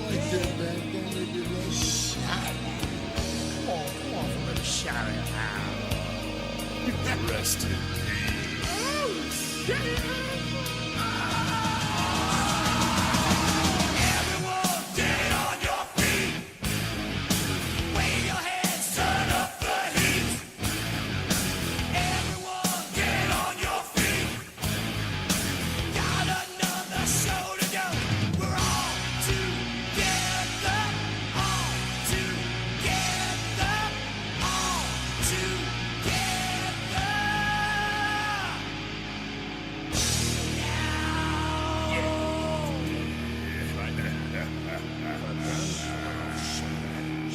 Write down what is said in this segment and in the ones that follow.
like that, man. Don't make it look shot. Come on, for a little shot at how. Rest in peace. Oh, shit.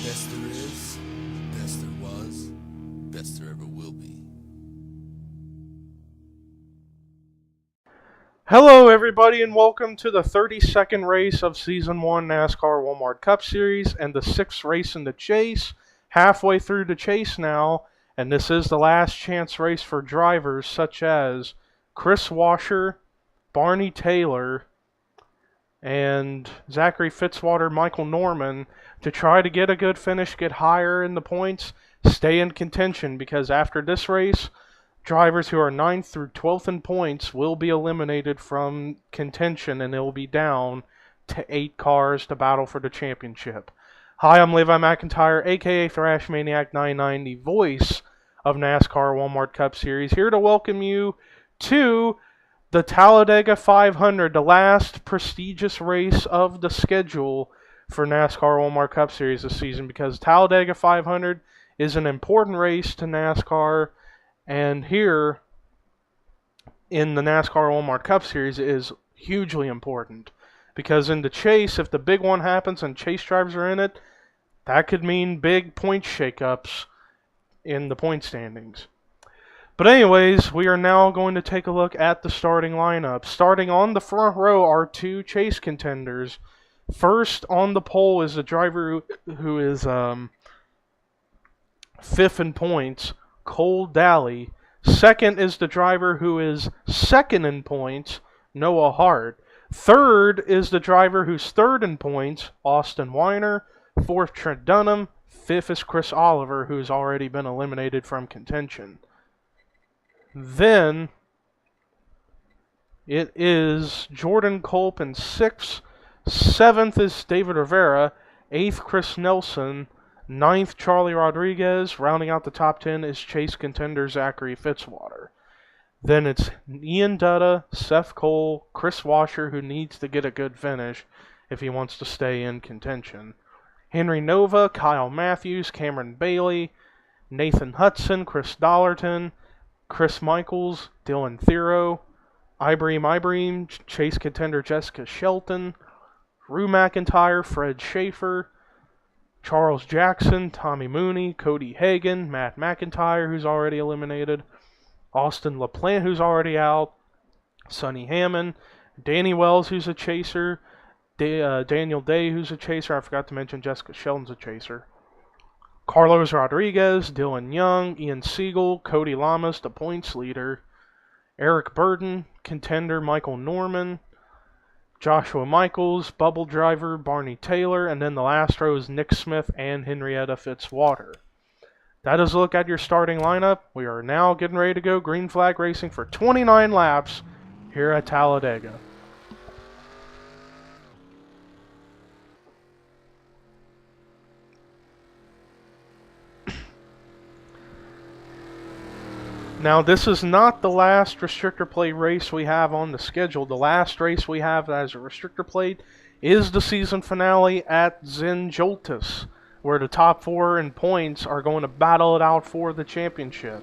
Best there is, best there was, best there ever will be. Hello everybody and welcome to the 32nd race of Season 1 NASCAR Walmart Cup Series and the 6th race in the chase. Halfway through the chase now, and this is the last chance race for drivers such as Chris Washer, Barney Taylor, and Zachary Fitzwater, Michael Norman to try to get a good finish, get higher in the points, stay in contention, because after this race, drivers who are 9th through 12th in points will be eliminated from contention and it will be down to 8 cars to battle for the championship. Hi, I'm Levi McIntyre, aka Thrash Maniac 99, the voice of NASCAR Walmart Cup Series, here to welcome you to the Talladega 500, the last prestigious race of the schedule for NASCAR Walmart Cup Series this season, because Talladega 500 is an important race to NASCAR, and here in the NASCAR Walmart Cup Series it is hugely important, because in the chase, if the big one happens and chase drivers are in it, that could mean big point shakeups in the point standings. But anyways, we are now going to take a look at the starting lineup. Starting on the front row are 2 chase contenders. First on the pole is the driver who is 5th in points, Cole Daly. Second is the driver who is 2nd in points, Noah Hart. Third is the driver who's 3rd in points, Austin Weiner. 4th, Trent Dunham. 5th is Chris Oliver, who's already been eliminated from contention. Then it is Jordan Culp in 6th. 7th is David Rivera. 8th, Chris Nelson. 9th, Charlie Rodriguez. Rounding out the top 10 is chase contender Zachary Fitzwater. Then it's Ian Dutta, Seth Cole, Chris Washer, who needs to get a good finish if he wants to stay in contention. Henry Nova, Kyle Matthews, Cameron Bailey, Nathan Hudson, Chris Dollarton, Chris Michaels, Dylan Thero, Ibrahim, chase contender Jessica Shelton, Rue McIntyre, Fred Schaefer, Charles Jackson, Tommy Mooney, Cody Hagan, Matt McIntyre, who's already eliminated, Austin LaPlante, who's already out, Sonny Hammond, Danny Wells, who's a chaser, Daniel Day, who's a chaser. I forgot to mention Jessica Shelton's a chaser. Carlos Rodriguez, Dylan Young, Ian Siegel, Cody Lamas, the points leader, Eric Burden, contender Michael Norman, Joshua Michaels, bubble driver Barney Taylor, and then the last row is Nick Smith and Henrietta Fitzwater. That is a look at your starting lineup. We are now getting ready to go green flag racing for 29 laps here at Talladega. Now, this is not the last restrictor plate race we have on the schedule. The last race we have as a restrictor plate is the season finale at Zinjoltis, where the top 4 in points are going to battle it out for the championship.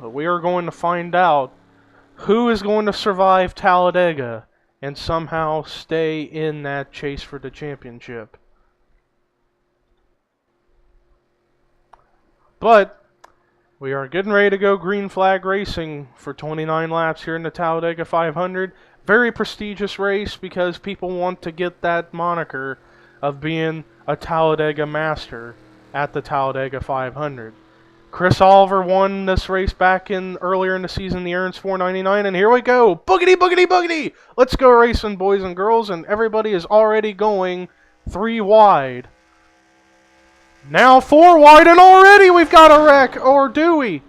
But we are going to find out who is going to survive Talladega and somehow stay in that chase for the championship. But we are getting ready to go green flag racing for 29 laps here in the Talladega 500. Very prestigious race because people want to get that moniker of being a Talladega master at the Talladega 500. Chris Oliver won this race back in earlier in the season. He earns $4.99, and here we go. Boogity, boogity, boogity. Let's go racing, boys and girls, and everybody is already going 3 wide. Now 4 wide, and already we've got a wreck, or do we?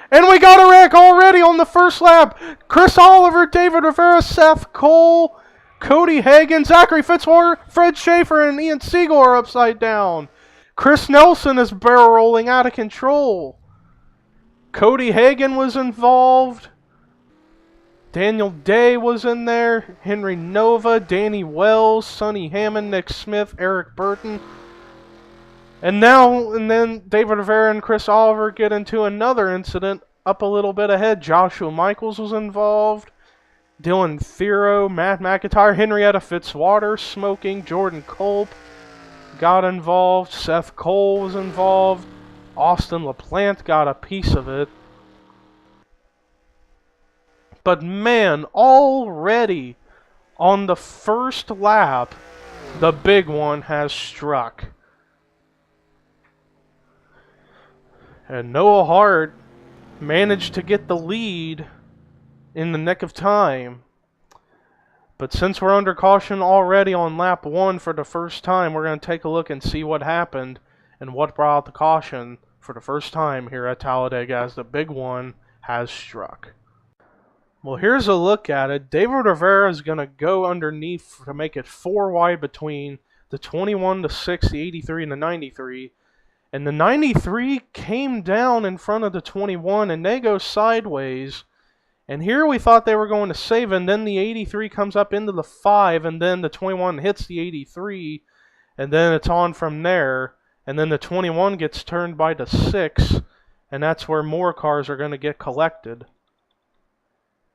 And we got a wreck already on the first lap. Chris Oliver, David Rivera, Seth Cole, Cody Hagan, Zachary Fitzwater, Fred Schaefer, and Ian Siegel are upside down. Chris Nelson is barrel rolling out of control. Cody Hagan was involved. Daniel Day was in there. Henry Nova, Danny Wells, Sonny Hammond, Nick Smith, Eric Burton. And then David Rivera and Chris Oliver get into another incident up a little bit ahead. Joshua Michaels was involved. Dylan Thero, Matt McIntyre, Henrietta Fitzwater, Smoking, Jordan Culp got involved. Seth Cole was involved. Austin LaPlante got a piece of it. But man, already on the first lap, the big one has struck. And Noah Hart managed to get the lead in the nick of time. But since we're under caution already on lap 1 for the first time, we're going to take a look and see what happened and what brought out the caution for the first time here at Talladega as the big one has struck. Well, here's a look at it. David Rivera is going to go underneath to make it 4 wide between the 21, the 6, the 83, and the 93. And the 93 came down in front of the 21, and they go sideways. And here we thought they were going to save, and then the 83 comes up into the 5, and then the 21 hits the 83, and then it's on from there. And then the 21 gets turned by the 6, and that's where more cars are going to get collected.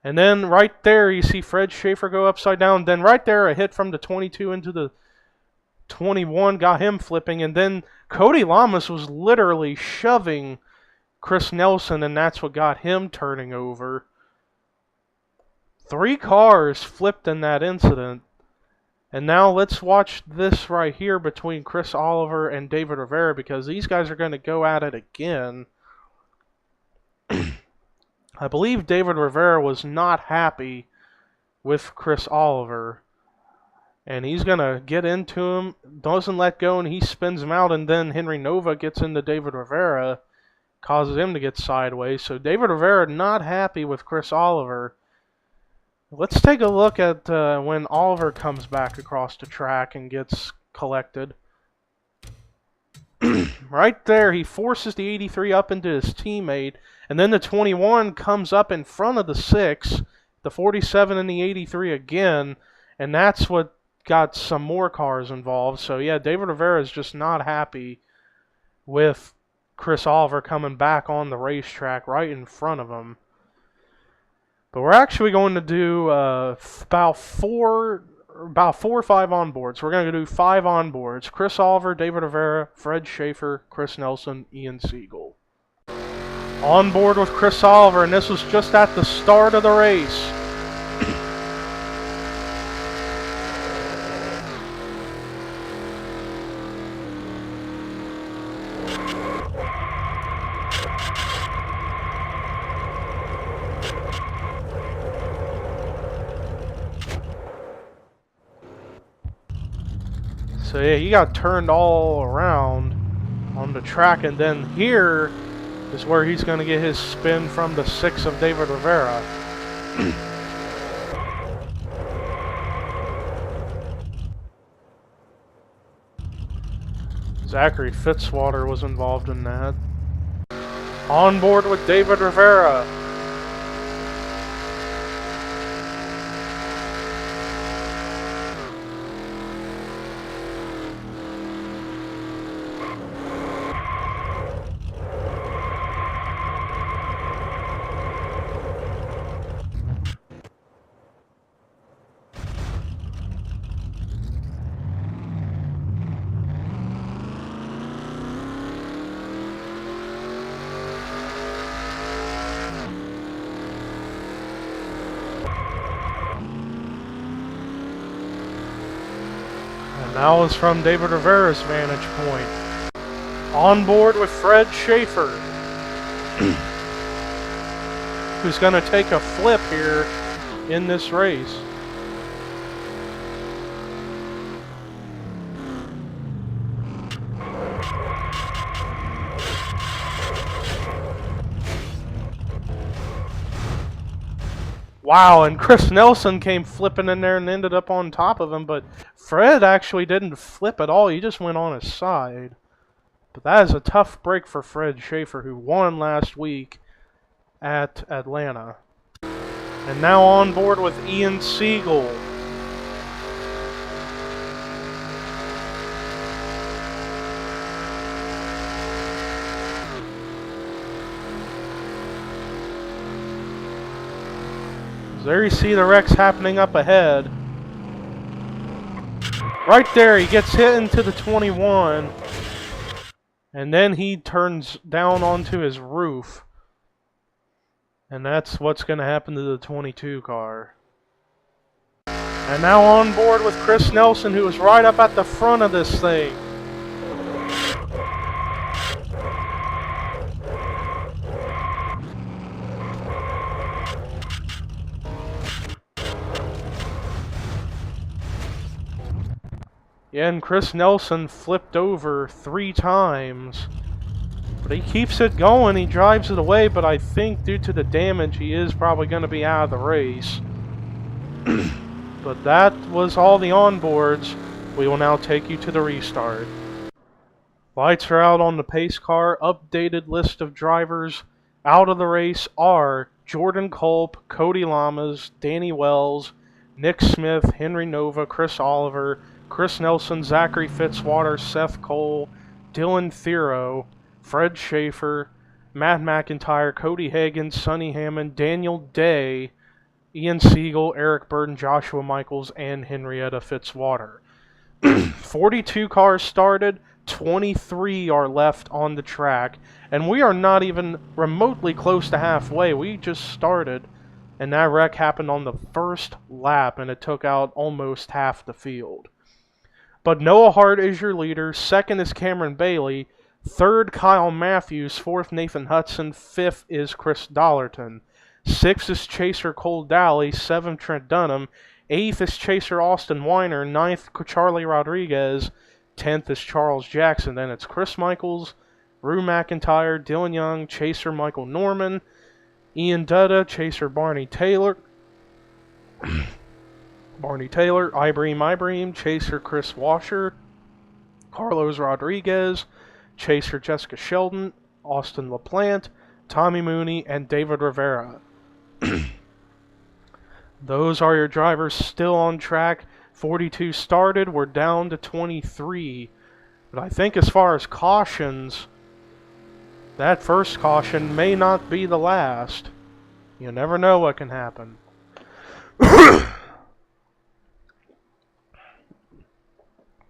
And then right there you see Fred Schaefer go upside down. Then right there a hit from the 22 into the 21 got him flipping, and then Cody Lamas was literally shoving Chris Nelson, and that's what got him turning over. 3 cars flipped in that incident. And now let's watch this right here between Chris Oliver and David Rivera, because these guys are going to go at it again. I believe David Rivera was not happy with Chris Oliver. And he's going to get into him, doesn't let go, and he spins him out. And then Henry Nova gets into David Rivera, causes him to get sideways. So David Rivera not happy with Chris Oliver. Let's take a look at when Oliver comes back across the track and gets collected. Right there, he forces the 83 up into his teammate. And then the 21 comes up in front of the 6, the 47 and the 83 again. And that's what got some more cars involved. So yeah, David Rivera is just not happy with Chris Oliver coming back on the racetrack right in front of him. But we're actually going to do about four or 5 onboards. We're going to do 5 onboards. Chris Oliver, David Rivera, Fred Schaefer, Chris Nelson, Ian Siegel. On board with Chris Oliver, and this was just at the start of the race. So yeah, he got turned all around on the track, and then here is where he's going to get his spin from the 6 of David Rivera. Zachary Fitzwater was involved in that. On board with David Rivera. And that was from David Rivera's vantage point. On board with Fred Schaefer, who's going to take a flip here in this race. Wow, and Chris Nelson came flipping in there and ended up on top of him, but Fred actually didn't flip at all. He just went on his side. But that is a tough break for Fred Schaefer, who won last week at Atlanta. And now on board with Ian Siegel. There you see the wrecks happening up ahead. Right there, he gets hit into the 21. And then he turns down onto his roof. And that's what's going to happen to the 22 car. And now on board with Chris Nelson, who is right up at the front of this thing. Yeah, and Chris Nelson flipped over 3 times. But he keeps it going, he drives it away, but I think due to the damage, he is probably going to be out of the race. But that was all the onboards. We will now take you to the restart. Lights are out on the pace car. Updated list of drivers out of the race are Jordan Culp, Cody Lamas, Danny Wells, Nick Smith, Henry Nova, Chris Oliver, Chris Nelson, Zachary Fitzwater, Seth Cole, Dylan Thero, Fred Schaefer, Matt McIntyre, Cody Hagan, Sonny Hammond, Daniel Day, Ian Siegel, Eric Burden, Joshua Michaels, and Henrietta Fitzwater. 42 cars started, 23 are left on the track, and we are not even remotely close to halfway. We just started, and that wreck happened on the first lap, and it took out almost half the field. But Noah Hart is your leader, second is Cameron Bailey, third Kyle Matthews, fourth Nathan Hudson, fifth is Chris Dollarton, sixth is Chaser Cole Daly, seventh Trent Dunham, eighth is Chaser Austin Weiner, ninth Charlie Rodriguez, 10th is Charles Jackson. Then it's Chris Michaels, Rue McIntyre, Dylan Young, Chaser Michael Norman, Ian Dutta, Chaser Barney Taylor, Ibrahim, Chaser Chris Washer, Carlos Rodriguez, Chaser Jessica Sheldon, Austin LaPlante, Tommy Mooney, and David Rivera. Those are your drivers still on track. 42 started, we're down to 23. But I think as far as cautions, that first caution may not be the last. You never know what can happen.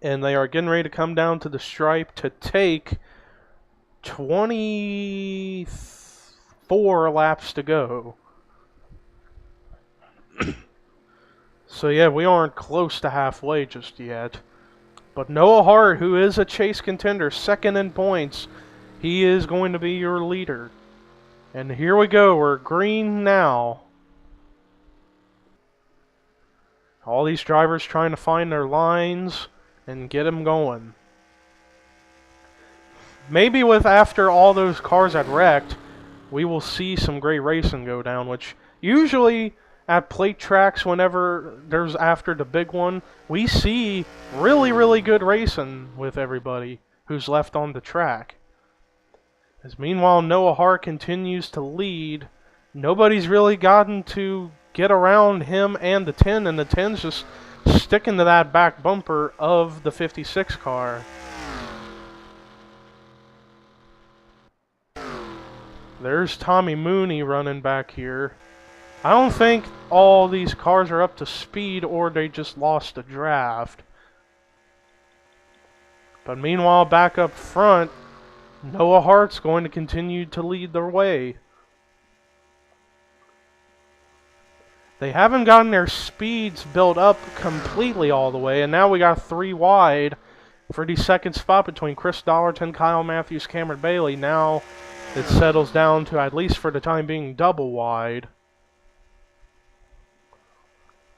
And they are getting ready to come down to the stripe to take 24 laps to go. So yeah, we aren't close to halfway just yet. But Noah Hart, who is a chase contender, second in points, he is going to be your leader. And here we go, we're green now. All these drivers trying to find their lines and get them going. Maybe with after all those cars had wrecked, we will see some great racing go down, which usually at plate tracks, whenever there's after the big one, we see really good racing with everybody who's left on the track. As meanwhile, Noah Hart continues to lead. Nobody's really gotten to get around him and the 10, and the 10's just sticking to that back bumper of the 56 car. There's Tommy Mooney running back here. I don't think all these cars are up to speed, or they just lost a draft. But meanwhile, back up front, Noah Hart's going to continue to lead the way. They haven't gotten their speeds built up completely all the way, and now we got 3 wide 32nd spot between Chris Dollarton, Kyle Matthews, Cameron Bailey. Now it settles down to, at least for the time being, double wide.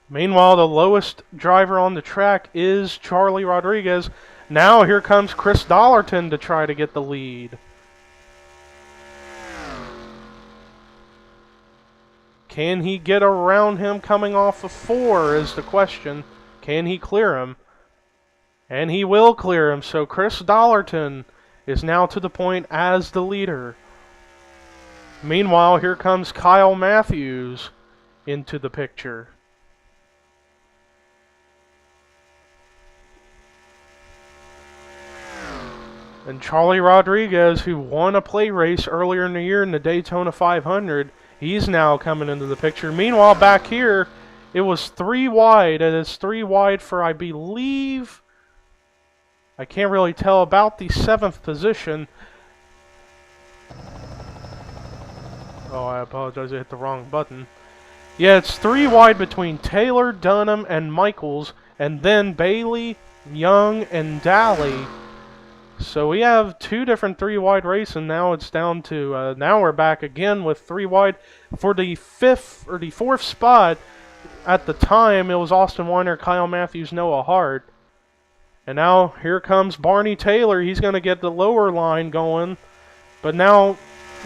Meanwhile, the lowest driver on the track is Charlie Rodriguez. Now here comes Chris Dollarton to try to get the lead. Can he get around him coming off of 4 is the question. Can he clear him? And he will clear him. So Chris Dollarton is now to the point as the leader. Meanwhile, here comes Kyle Matthews into the picture. And Charlie Rodriguez, who won a play race earlier in the year in the Daytona 500, he's now coming into the picture. Meanwhile, back here, it was 3 wide. It is 3 wide for, I believe, I can't really tell, about the 7th position. Oh, I apologize, I hit the wrong button. Yeah, it's 3 wide between Taylor, Dunham, and Michaels, and then Bailey, Young, and Daly. So we have 2 different 3 wide races, and now it's down to, now we're back again with 3 wide. For the 5th, or the 4th spot, at the time, it was Austin Weiner, Kyle Matthews, Noah Hart. And now, here comes Barney Taylor. He's going to get the lower line going. But now,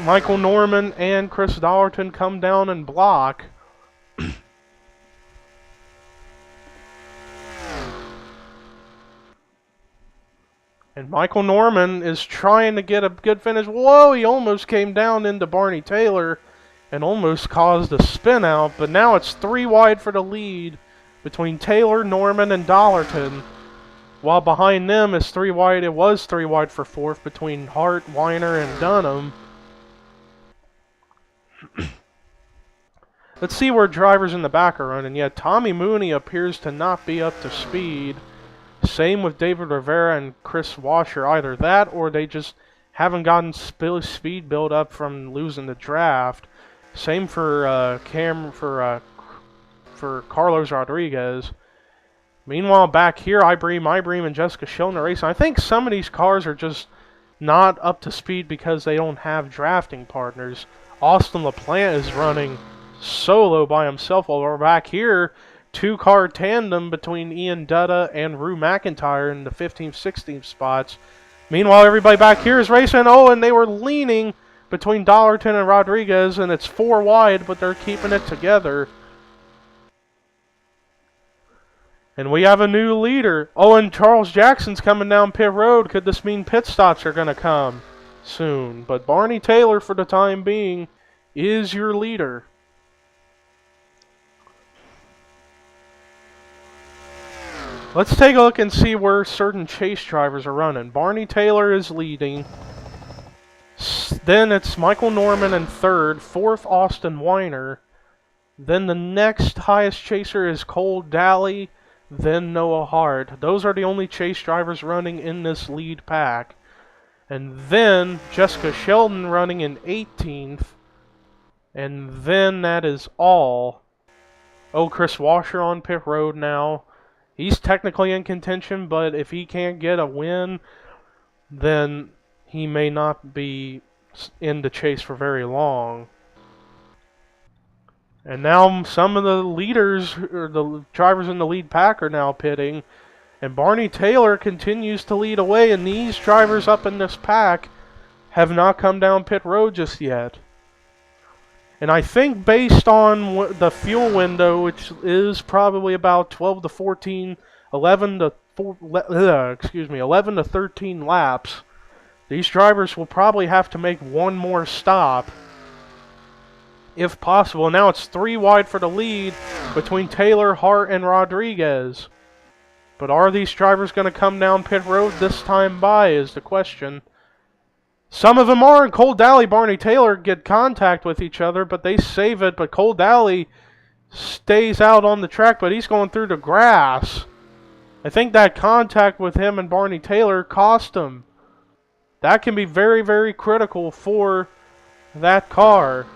Michael Norman and Chris Dollarton come down and block. And Michael Norman is trying to get a good finish. Whoa, he almost came down into Barney Taylor and almost caused a spin out. But now it's 3 wide for the lead between Taylor, Norman, and Dollarton. While behind them is 3 wide. It was 3 wide for 4th between Hart, Weiner, and Dunham. Let's see where drivers in the back are running. Yeah, Tommy Mooney appears to not be up to speed. Same with David Rivera and Chris Washer. Either that or they just haven't gotten speed build up from losing the draft. Same for for Carlos Rodriguez. Meanwhile, back here, Ibream, and Jessica Schillen are racing. I think some of these cars are just not up to speed because they don't have drafting partners. Austin LaPlante is running solo by himself, while we're back here, 2-car tandem between Ian Dutta and Rue McIntyre in the 15th, 16th spots. Meanwhile, everybody back here is racing. Oh, and they were leaning between Dollarton and Rodriguez, and it's 4 wide, but they're keeping it together. And we have a new leader. Oh, and Charles Jackson's coming down pit road. Could this mean pit stops are going to come soon? But Barney Taylor, for the time being, is your leader. Let's take a look and see where certain chase drivers are running. Barney Taylor is leading. Then it's Michael Norman in 3rd. 4th, Austin Weiner. Then the next highest chaser is Cole Daly. Then Noah Hart. Those are the only chase drivers running in this lead pack. And then Jessica Sheldon running in 18th. And then that is all. Oh, Chris Washer on pit road now. He's technically in contention, but if he can't get a win, then he may not be in the chase for very long. And now some of the leaders, or the drivers in the lead pack, are now pitting. And Barney Taylor continues to lead away, and these drivers up in this pack have not come down pit road just yet. And I think based on the fuel window, which is probably about 12 to 14, 11 to 13 laps, these drivers will probably have to make one more stop, if possible. Now it's 3 wide for the lead between Taylor, Hart, and Rodriguez. But are these drivers going to come down pit road this time by is the question. Some of them are, and Cole Daly, Barney Taylor get contact with each other, but they save it. But Cole Daly stays out on the track, but he's going through the grass. I think that contact with him and Barney Taylor cost him. That can be very, very critical for that car.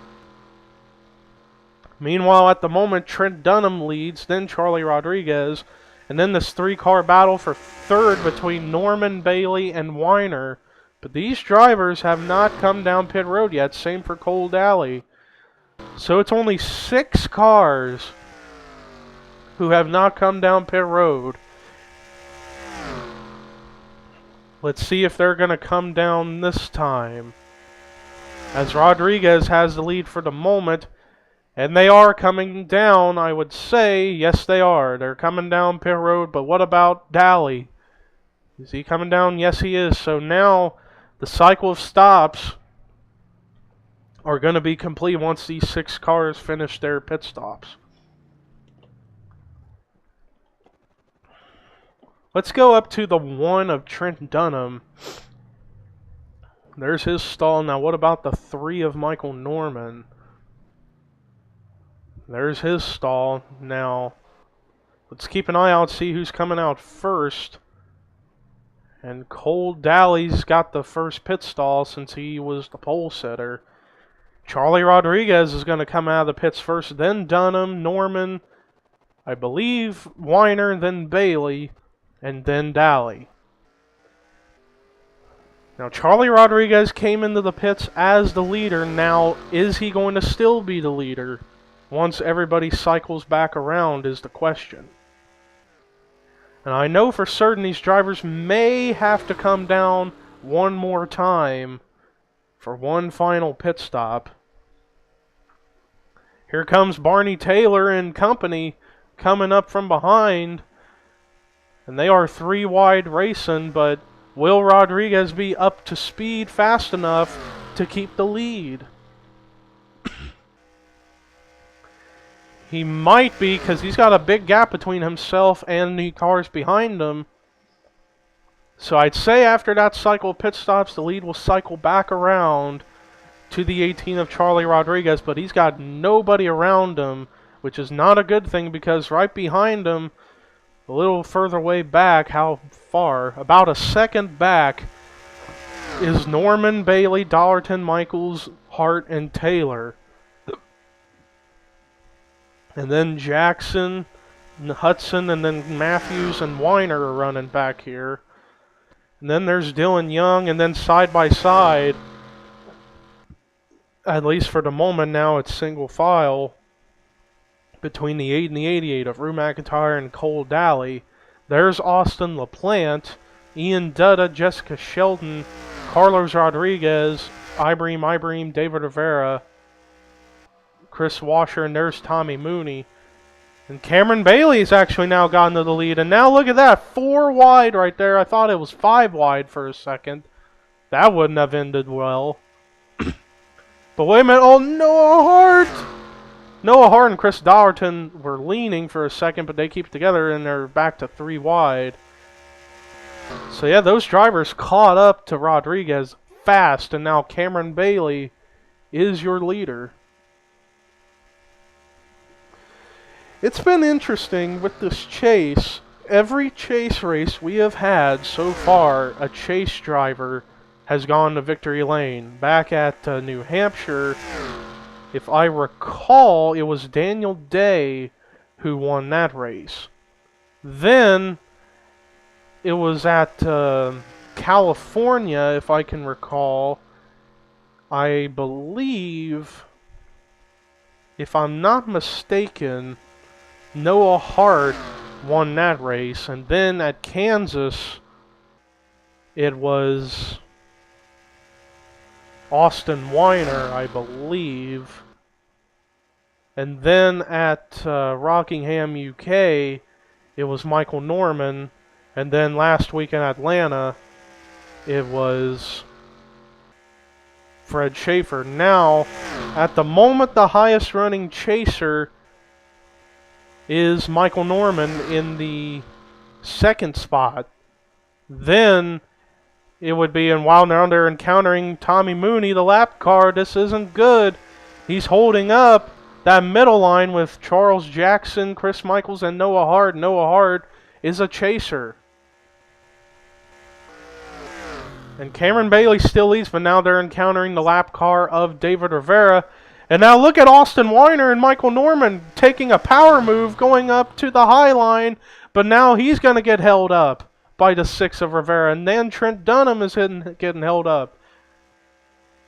Meanwhile, at the moment, Trent Dunham leads, then Charlie Rodriguez. And then this 3-car battle for third between Norman, Bailey, and Weiner. But these drivers have not come down pit road yet. Same for Cole Daly. So it's only 6 cars who have not come down pit road. Let's see if they're going to come down this time. As Rodriguez has the lead for the moment. And they are coming down, I would say. Yes, they are. They're coming down pit road. But what about Daly? Is he coming down? Yes, he is. So now the cycle of stops are going to be complete once these 6 cars finish their pit stops. Let's go up to the 1 of Trent Dunham. There's his stall. Now what about the 3 of Michael Norman? There's his stall. Now let's keep an eye out, see who's coming out first. And Cole Daly's got the first pit stall since he was the pole sitter. Charlie Rodriguez is going to come out of the pits first, then Dunham, Norman, I believe Weiner, then Bailey, and then Daly. Now Charlie Rodriguez came into the pits as the leader. Now is he going to still be the leader once everybody cycles back around is the question. And I know for certain these drivers may have to come down one more time for one final pit stop. Here comes Barney Taylor and company coming up from behind. And they are 3 wide racing, but will Rodriguez be up to speed fast enough to keep the lead? He might be, because he's got a big gap between himself and the cars behind him. So I'd say after that cycle of pit stops, the lead will cycle back around to the 18 of Charlie Rodriguez, but he's got nobody around him, which is not a good thing because right behind him, a little further way back, how far? About a second back is Norman, Bailey, Dollarton, Michaels, Hart, and Taylor. And then Jackson, Hudson, and then Matthews and Weiner are running back here. And then there's Dylan Young, and then side by side, at least for the moment now, it's single file between the 8 and the 88 of Rue McIntyre and Cole Daly. There's Austin LaPlante, Ian Dutta, Jessica Shelton, Carlos Rodriguez, Ibrahim, David Rivera, Chris Washer, and there's Tommy Mooney. And Cameron Bailey's actually now gotten to the lead. And now look at that, 4 wide right there. I thought it was 5 wide for a second. That wouldn't have ended well. But wait a minute, oh, Noah Hart! Noah Hart and Chris Dollarton were leaning for a second, but they keep it together and they're back to 3 wide. So yeah, those drivers caught up to Rodriguez fast, and now Cameron Bailey is your leader. It's been interesting with this chase. Every chase race we have had so far, a chase driver has gone to victory lane. Back at New Hampshire, if I recall, it was Daniel Day who won that race. Then it was at California, if I can recall. I believe, if I'm not mistaken, Noah Hart won that race. And then at Kansas, it was Austin Weiner, I believe. And then at Rockingham, UK, it was Michael Norman. And then last week in Atlanta, it was Fred Schaefer. Now, at the moment, the highest running chaser is Michael Norman in the 2nd spot. Then it would be, and while now they're encountering Tommy Mooney, the lap car. This isn't good. He's holding up that middle line with Charles Jackson, Chris Michaels, and Noah Hart. Noah Hart is a chaser. And Cameron Bailey still leads, but now they're encountering the lap car of David Rivera. And now look at Austin Weiner and Michael Norman taking a power move going up to the high line. But now he's going to get held up by the 6 of Rivera. And then Trent Dunham is getting held up.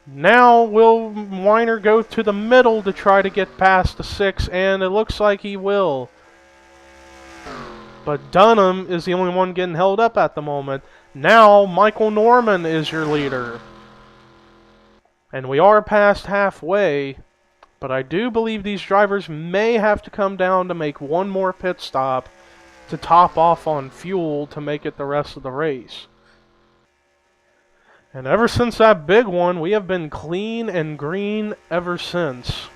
Now will Weiner go to the middle to try to get past the 6, and it looks like he will. But Dunham is the only one getting held up at the moment. Now Michael Norman is your leader. And we are past halfway, but I do believe these drivers may have to come down to make one more pit stop to top off on fuel to make it the rest of the race. And ever since that big one, we have been clean and green ever since.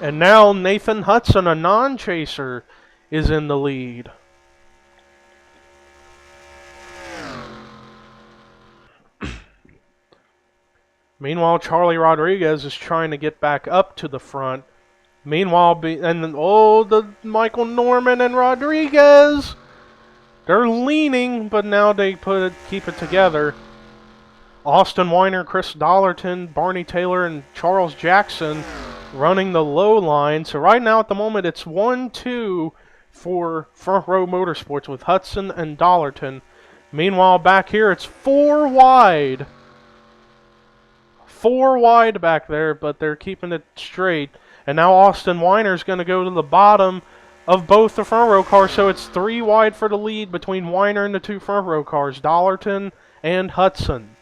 And now Nathan Hudson, a non-chaser, is in the lead. Meanwhile, Charlie Rodriguez is trying to get back up to the front. Meanwhile, the Michael Norman and Rodriguez, they're leaning, but now they keep it together. Austin Weiner, Chris Dollarton, Barney Taylor, and Charles Jackson running the low line. So right now at the moment it's 1-2 for Front Row Motorsports with Hudson and Dollarton. Meanwhile back here it's 4 wide. 4 wide back there, but they're keeping it straight. And now Austin Weiner is going to go to the bottom of both the front row cars. So it's 3 wide for the lead between Weiner and the 2 front row cars, Dollarton and Hudson.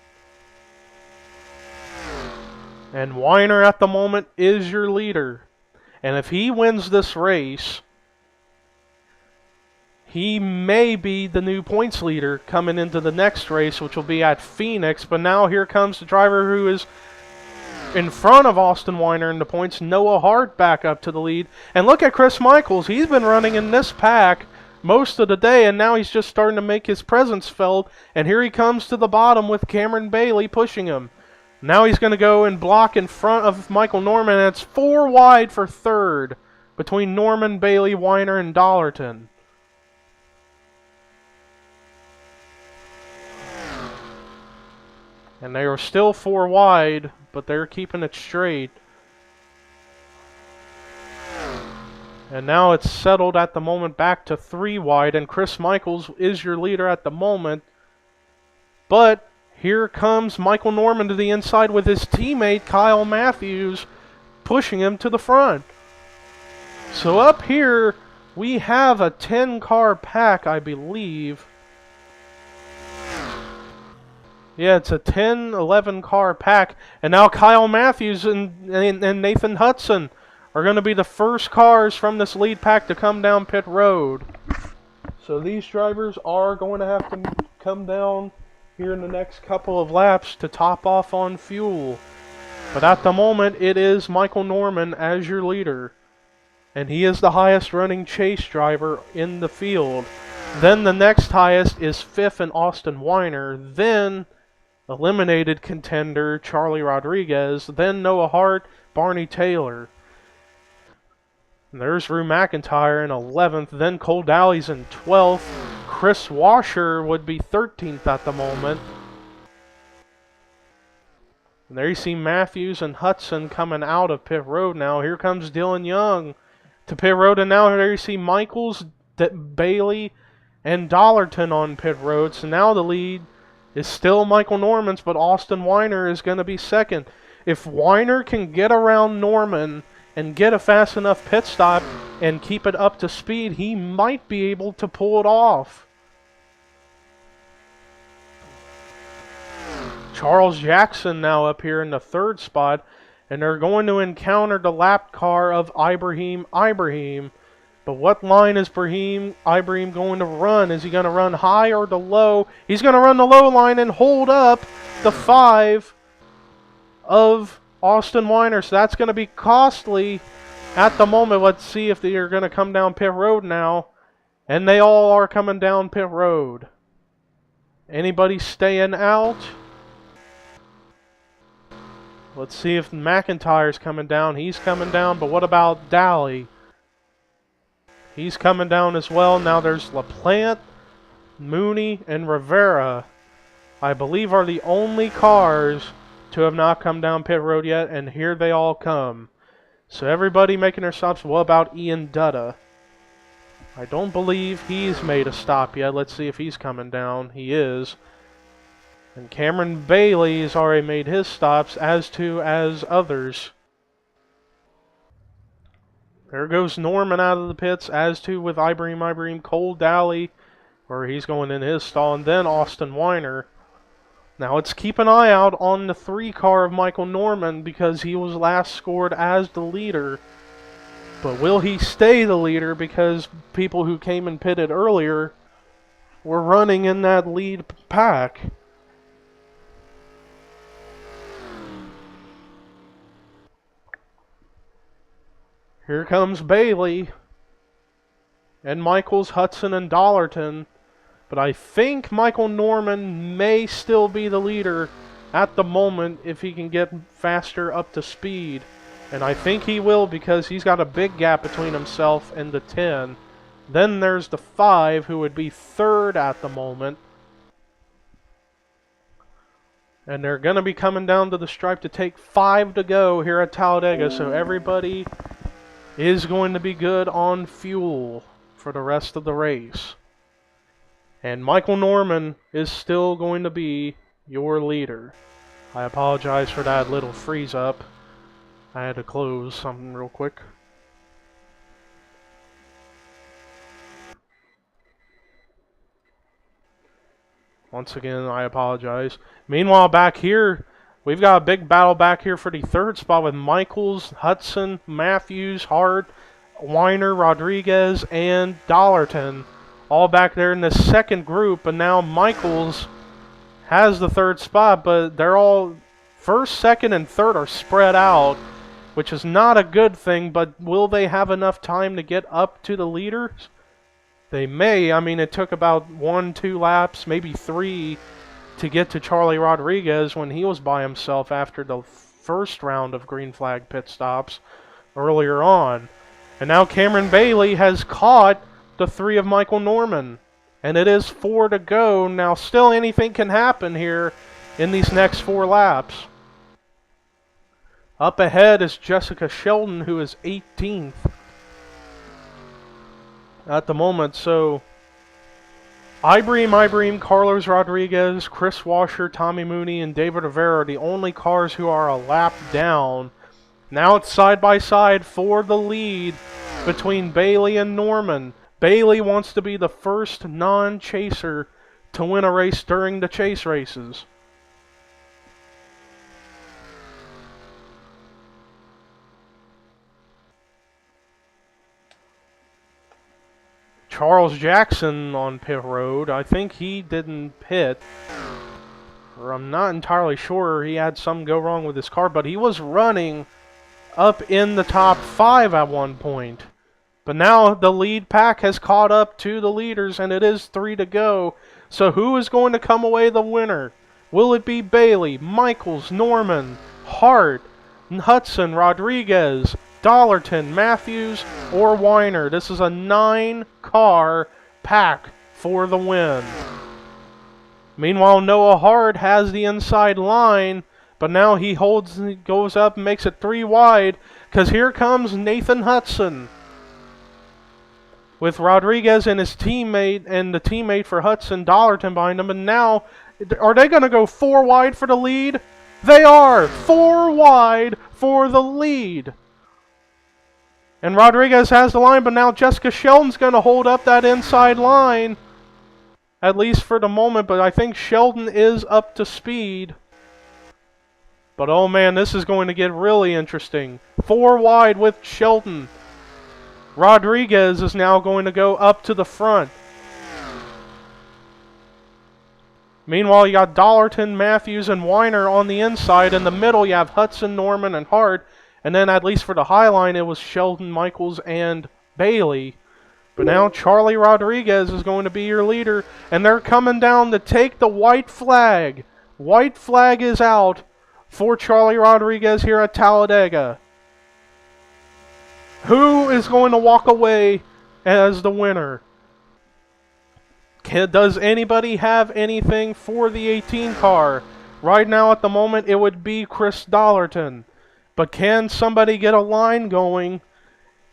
And Weiner at the moment is your leader. And if he wins this race, he may be the new points leader coming into the next race, which will be at Phoenix. But now here comes the driver who is in front of Austin Weiner in the points, Noah Hart back up to the lead. And look at Chris Michaels. He's been running in this pack most of the day, and now he's just starting to make his presence felt. And here he comes to the bottom with Cameron Bailey pushing him. Now he's going to go and block in front of Michael Norman, and it's 4 wide for third between Norman, Bailey, Weiner, and Dollarton. And they are still 4 wide, but they're keeping it straight. And now it's settled at the moment back to 3 wide, and Chris Michaels is your leader at the moment. But here comes Michael Norman to the inside with his teammate Kyle Matthews pushing him to the front. So up here we have a 10-car pack, I believe. Yeah, it's a 10-11 car pack. And now Kyle Matthews and Nathan Hudson are going to be the first cars from this lead pack to come down pit road. So these drivers are going to have to come down here in the next couple of laps to top off on fuel. But at the moment, it is Michael Norman as your leader. And he is the highest running chase driver in the field. Then the next highest is 5th and Austin Weiner. Then eliminated contender Charlie Rodriguez. Then Noah Hart, Barney Taylor. And there's Drew McIntyre in 11th. Then Cole Dalley's in 12th. Chris Washer would be 13th at the moment. And there you see Matthews and Hudson coming out of pit road now. Here comes Dylan Young to pit road. And now there you see Michaels, Bailey, and Dollarton on pit road. So now the lead is still Michael Norman's, but Austin Weiner is going to be second. If Weiner can get around Norman and get a fast enough pit stop and keep it up to speed, he might be able to pull it off. Charles Jackson now up here in the 3rd spot, and they're going to encounter the lap car of Ibrahim. But what line is Ibrahim going to run? Is he going to run high or the low? He's going to run the low line and hold up the 5 of Austin Weiner. So that's going to be costly at the moment. Let's see if they are going to come down pit road now. And they all are coming down pit road. Anybody staying out? Let's see if McIntyre's coming down. He's coming down, but what about Dalley? He's coming down as well. Now there's LaPlante, Mooney, and Rivera, I believe, are the only cars to have not come down pit road yet, and here they all come. So everybody making their stops. What about Ian Dutta? I don't believe he's made a stop yet. Let's see if he's coming down. He is. And Cameron Bailey has already made his stops, as others. There goes Norman out of the pits, as to with Ibrahim, Cole Dally, where he's going in his stall, and then Austin Weiner. Now let's keep an eye out on the 3 car of Michael Norman, because he was last scored as the leader. But will he stay the leader, because people who came and pitted earlier were running in that lead pack? Here comes Bailey, and Michaels, Hudson, and Dollarton. But I think Michael Norman may still be the leader at the moment if he can get faster up to speed. And I think he will, because he's got a big gap between himself and the 10. Then there's the 5, who would be third at the moment. And they're going to be coming down to the stripe to take 5 to go here at Talladega. So everybody is going to be good on fuel for the rest of the race. And Michael Norman is still going to be your leader. I apologize for that little freeze up. I had to close something real quick. Once again, I apologize. Meanwhile, back here, we've got a big battle back here for the 3rd spot with Michaels, Hudson, Matthews, Hart, Weiner, Rodriguez, and Dollarton. All back there in the 2nd group, and now Michaels has the 3rd spot, but they're all 1st, 2nd, and 3rd are spread out, which is not a good thing, but will they have enough time to get up to the leaders? They may. I mean, it took about 1-2 laps, maybe 3, to get to Charlie Rodriguez when he was by himself after the 1st round of green flag pit stops earlier on. And now Cameron Bailey has caught the 3 of Michael Norman. And it is 4 to go. Now, still anything can happen here in these next 4 laps. Up ahead is Jessica Sheldon, who is 18th at the moment. So, Ibrahim, Carlos Rodriguez, Chris Washer, Tommy Mooney, and David Rivera are the only cars who are a lap down. Now it's side by side for the lead between Bailey and Norman. Bailey wants to be the first non-chaser to win a race during the chase races. Charles Jackson on pit road. I think he didn't pit, or I'm not entirely sure. He had some go wrong with his car, but he was running up in the top 5 at one point. But now the lead pack has caught up to the leaders, and it is 3 to go. So who is going to come away the winner? Will it be Bailey, Michaels, Norman, Hart, Hudson, Rodriguez, Dollarton, Matthews, or Weiner? This is a 9-car pack for the win. Meanwhile, Noah Hart has the inside line, but now he goes up and makes it 3 wide, because here comes Nathan Hudson with Rodriguez and his teammate, and the teammate for Hudson, Dollarton, behind him. And now, are they going to go 4 wide for the lead? They are! 4 wide for the lead. And Rodriguez has the line, but now Jessica Sheldon's going to hold up that inside line, at least for the moment. But I think Sheldon is up to speed. But oh man, this is going to get really interesting. 4 wide with Sheldon. Rodriguez is now going to go up to the front. Meanwhile, you got Dollarton, Matthews, and Weiner on the inside. In the middle, you have Hudson, Norman, and Hart. And then, at least for the high line, it was Sheldon, Michaels, and Bailey. But now Charlie Rodriguez is going to be your leader. And they're coming down to take the white flag. White flag is out for Charlie Rodriguez here at Talladega. Who is going to walk away as the winner? Does anybody have anything for the 18 car? Right now at the moment it would be Chris Dollarton. But can somebody get a line going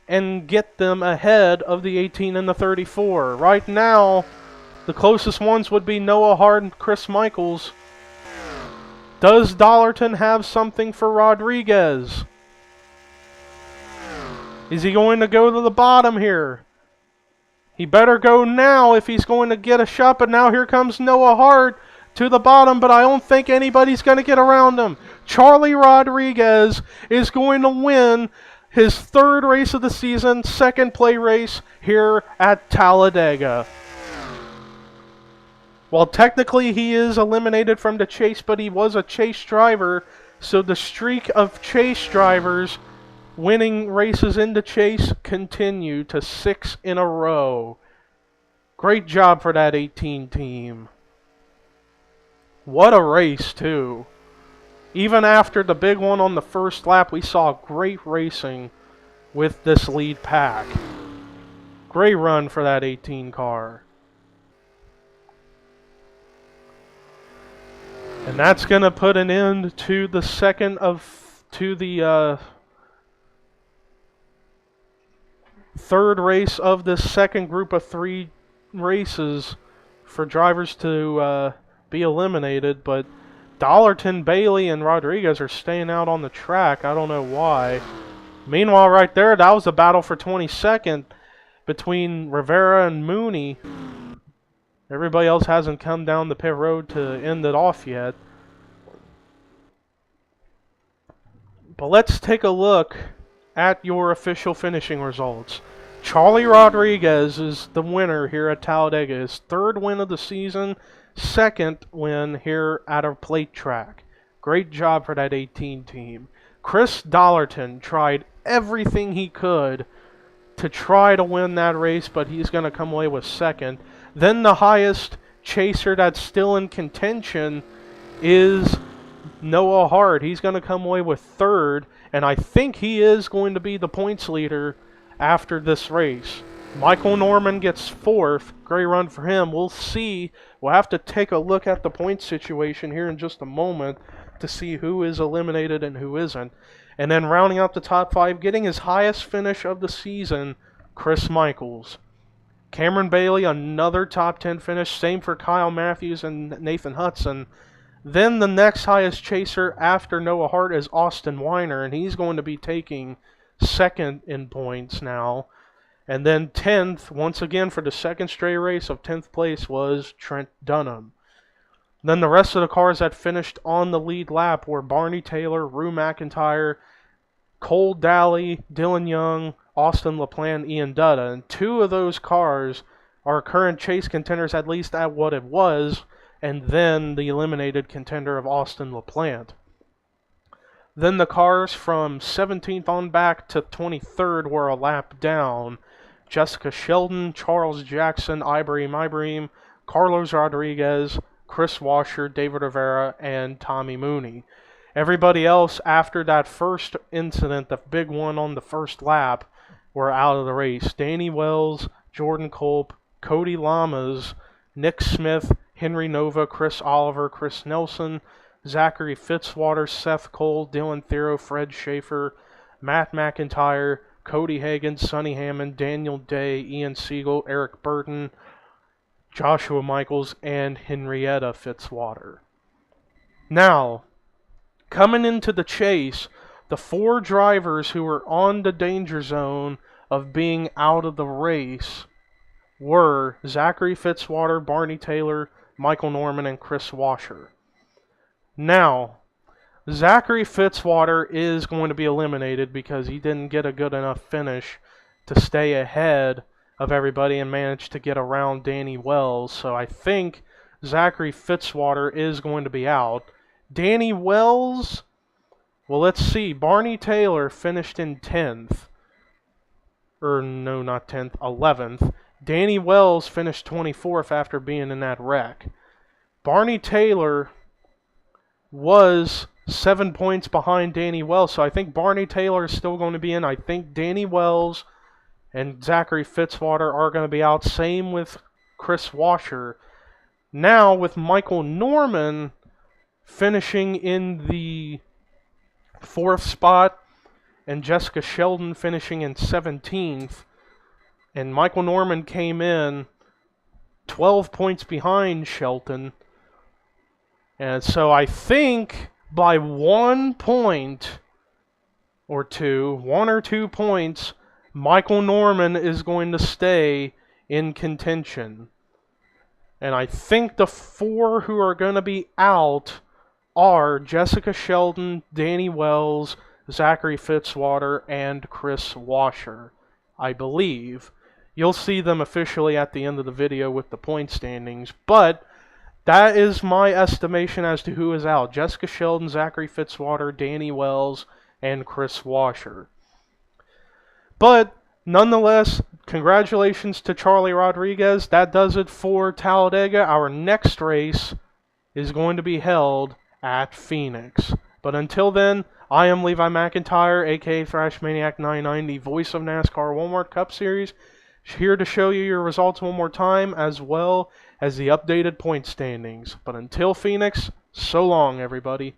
and get them ahead of the 18 and the 34. Right now, the closest ones would be Noah Hart and Chris Michaels. Does Dollarton have something for Rodriguez? Is he going to go to the bottom here? He better go now if he's going to get a shot, but now here comes Noah Hart to the bottom, but I don't think anybody's going to get around him. Charlie Rodriguez is going to win his third race of the season, second play race here at Talladega. Well, technically he is eliminated from the chase, but he was a chase driver, so the streak of chase drivers winning races in the chase continue to 6 in a row. Great job for that 18 team. What a race, too. Even after the big one on the first lap, we saw great racing with this lead pack. Great run for that 18 car. And that's going to put an end to the third race of this second group of 3 races for drivers to be eliminated, but Dollarton, Bailey, and Rodriguez are staying out on the track. I don't know why. Meanwhile, right there, that was a battle for 22nd between Rivera and Mooney. Everybody else hasn't come down the pit road to end it off yet. But let's take a look at your official finishing results. Charlie Rodriguez is the winner here at Talladega. His third win of the season, second win here at our plate track. Great job for that 18 team. Chris Dollarton tried everything he could to try to win that race, but he's going to come away with second. Then the highest chaser that's still in contention is Noah Hart. He's going to come away with third, and I think he is going to be the points leader after this race. Michael Norman gets fourth. Great run for him. We'll see. We'll have to take a look at the point situation here in just a moment to see who is eliminated and who isn't. And then rounding out the top 5, getting his highest finish of the season, Chris Michaels. Cameron Bailey, another top 10 finish. Same for Kyle Matthews and Nathan Hudson. Then the next highest chaser after Noah Hart is Austin Weiner, and he's going to be taking second in points now. And then 10th, once again for the second straight race of 10th place, was Trent Dunham. Then the rest of the cars that finished on the lead lap were Barney Taylor, Rue McIntyre, Cole Daly, Dylan Young, Austin LaPlante, Ian Dutta. And 2 of those cars are current chase contenders, at least at what it was, and then the eliminated contender of Austin LaPlante. Then the cars from 17th on back to 23rd were a lap down. Jessica Sheldon, Charles Jackson, Ibrahim, Carlos Rodriguez, Chris Washer, David Rivera, and Tommy Mooney. Everybody else after that first incident, the big one on the first lap, were out of the race. Danny Wells, Jordan Culp, Cody Lamas, Nick Smith, Henry Nova, Chris Oliver, Chris Nelson, Zachary Fitzwater, Seth Cole, Dylan Thero, Fred Schaefer, Matt McIntyre, Cody Hagan, Sonny Hammond, Daniel Day, Ian Siegel, Eric Burton, Joshua Michaels, and Henrietta Fitzwater. Now, coming into the chase, the 4 drivers who were on the danger zone of being out of the race were Zachary Fitzwater, Barney Taylor, Michael Norman, and Chris Washer. Now, Zachary Fitzwater is going to be eliminated because he didn't get a good enough finish to stay ahead of everybody and manage to get around Danny Wells. So I think Zachary Fitzwater is going to be out. Danny Wells, well, let's see. Barney Taylor finished in 10th. Or no, not 10th, 11th. Danny Wells finished 24th after being in that wreck. Barney Taylor was 7 points behind Danny Wells, so I think Barney Taylor is still going to be in. I think Danny Wells and Zachary Fitzwater are going to be out. Same with Chris Washer. Now, with Michael Norman finishing in the 4th spot, and Jessica Sheldon finishing in 17th. And Michael Norman came in 12 points behind Shelton. And so I think by 1 point or 2, 1 or 2 points, Michael Norman is going to stay in contention. And I think the 4 who are going to be out are Jessica Sheldon, Danny Wells, Zachary Fitzwater, and Chris Washer, I believe. You'll see them officially at the end of the video with the point standings, but that is my estimation as to who is out. Jessica Sheldon, Zachary Fitzwater, Danny Wells, and Chris Washer. But nonetheless, congratulations to Charlie Rodriguez. That does it for Talladega. Our next race is going to be held at Phoenix. But until then, I am Levi McIntyre, aka ThrashManiac99, the voice of NASCAR Walmart Cup Series, here to show you your results one more time, as well as the updated point standings. But until Phoenix, so long, everybody.